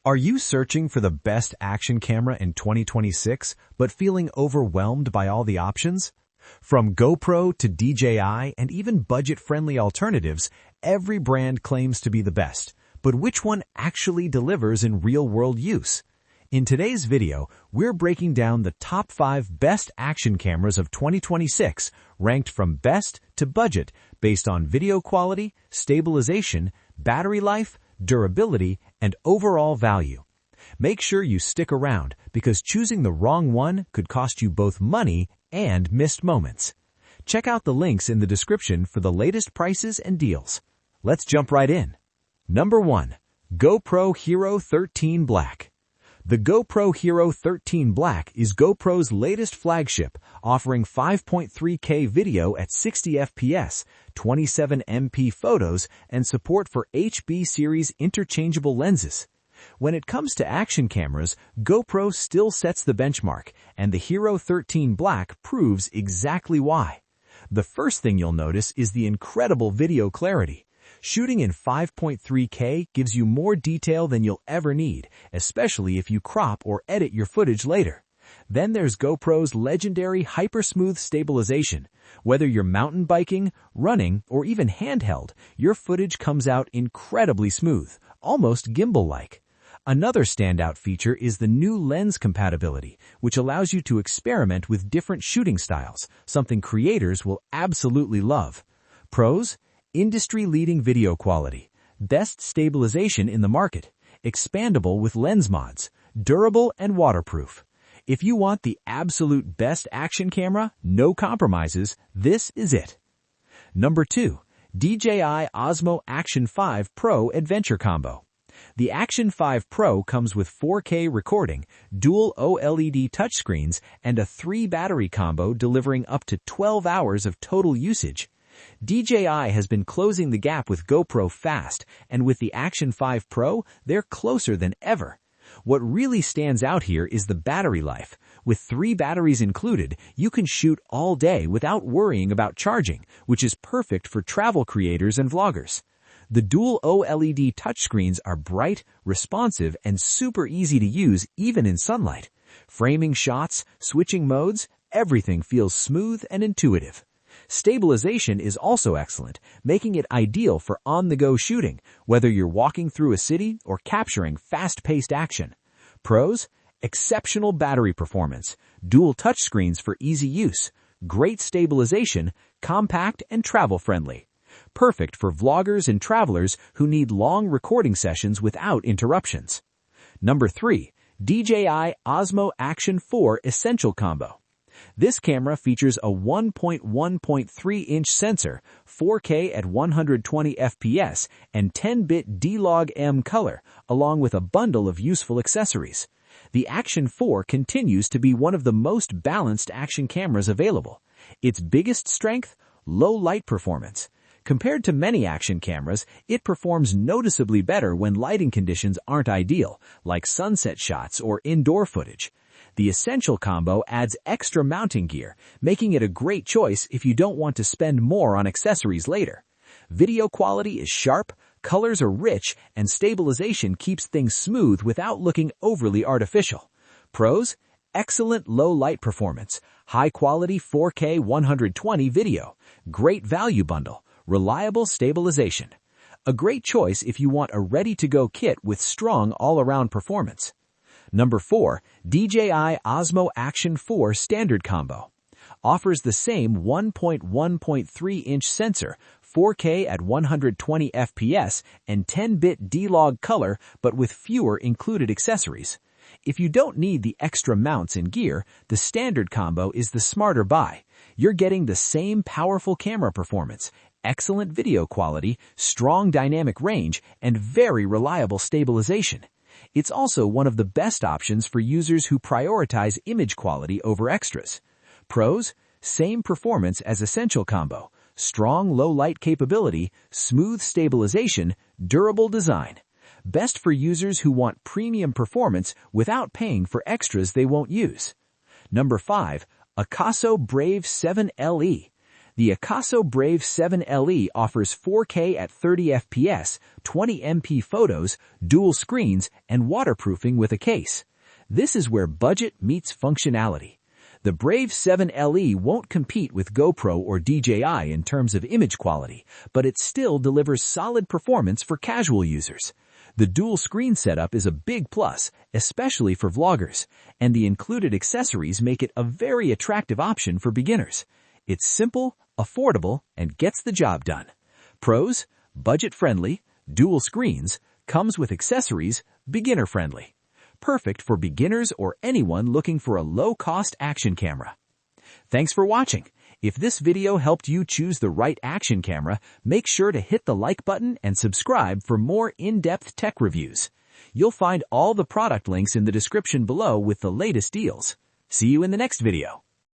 Are you searching for the best action camera in 2026, but feeling overwhelmed by all the options? From GoPro to DJI and even budget-friendly alternatives, every brand claims to be the best. But which one actually delivers in real-world use? In today's video, we're breaking down the top 5 best action cameras of 2026, ranked from best to budget, based on video quality, stabilization, battery life, durability, and overall value. Make sure you stick around, because choosing the wrong one could cost you both money and missed moments. Check out the links in the description for the latest prices and deals. Let's jump right in. Number 1. GoPro Hero 13 Black. The GoPro Hero 13 Black is GoPro's latest flagship, offering 5.3K video at 60 FPS, 27 MP photos, and support for HB series interchangeable lenses. When it comes to action cameras, GoPro still sets the benchmark, and the Hero 13 Black proves exactly why. The first thing you'll notice is the incredible video clarity. Shooting in 5.3K gives you more detail than you'll ever need, especially if you crop or edit your footage later. Then there's GoPro's legendary hyper-smooth stabilization. Whether you're mountain biking, running, or even handheld, your footage comes out incredibly smooth, almost gimbal-like. Another standout feature is the new lens compatibility, which allows you to experiment with different shooting styles, something creators will absolutely love. Pros: industry-leading video quality, best stabilization in the market, expandable with lens mods, durable and waterproof. If you want the absolute best action camera, no compromises, this is it. Number 2. DJI Osmo Action 5 Pro Adventure Combo. The Action 5 Pro comes with 4K recording, dual OLED touchscreens, and a 3-battery combo delivering up to 12 hours of total usage. DJI has been closing the gap with GoPro fast, and with the Action 5 Pro, they're closer than ever. What really stands out here is the battery life. With 3 batteries included, you can shoot all day without worrying about charging, which is perfect for travel creators and vloggers. The dual OLED touchscreens are bright, responsive, and super easy to use even in sunlight. Framing shots, switching modes, everything feels smooth and intuitive. Stabilization is also excellent, making it ideal for on-the-go shooting, whether you're walking through a city or capturing fast-paced action. Pros: exceptional battery performance, dual touchscreens for easy use, great stabilization, compact and travel-friendly. Perfect for vloggers and travelers who need long recording sessions without interruptions. Number 3. DJI Osmo Action 4 Essential Combo. This camera features a 1.1.3-inch sensor, 4K at 120 FPS, and 10-bit D-Log-M color, along with a bundle of useful accessories. The Action 4 continues to be one of the most balanced action cameras available. Its biggest strength: low light performance. Compared to many action cameras, it performs noticeably better when lighting conditions aren't ideal, like sunset shots or indoor footage. The Essential Combo adds extra mounting gear, making it a great choice if you don't want to spend more on accessories later. Video quality is sharp, colors are rich, and stabilization keeps things smooth without looking overly artificial. Pros: excellent low light performance, high-quality 4K 120 video, great value bundle, reliable stabilization. A great choice if you want a ready-to-go kit with strong all-around performance. Number 4. DJI Osmo Action 4 Standard Combo. Offers the same 1.1.3-inch sensor, 4K at 120 FPS, and 10-bit D-Log color, but with fewer included accessories. If you don't need the extra mounts and gear, the Standard Combo is the smarter buy. You're getting the same powerful camera performance, excellent video quality, strong dynamic range, and very reliable stabilization. It's also one of the best options for users who prioritize image quality over extras. Pros: same performance as Essential Combo, strong low-light capability, smooth stabilization, durable design. Best for users who want premium performance without paying for extras they won't use. Number 5. AKASO Brave 7 LE. The AKASO Brave 7 LE offers 4K at 30 FPS, 20 MP photos, dual screens, and waterproofing with a case. This is where budget meets functionality. The Brave 7 LE won't compete with GoPro or DJI in terms of image quality, but it still delivers solid performance for casual users. The dual screen setup is a big plus, especially for vloggers, and the included accessories make it a very attractive option for beginners. It's simple, affordable, and gets the job done. Pros: budget-friendly, dual screens, comes with accessories, beginner-friendly. Perfect for beginners or anyone looking for a low-cost action camera. Thanks for watching. If this video helped you choose the right action camera, make sure to hit the like button and subscribe for more in-depth tech reviews. You'll find all the product links in the description below with the latest deals. See you in the next video.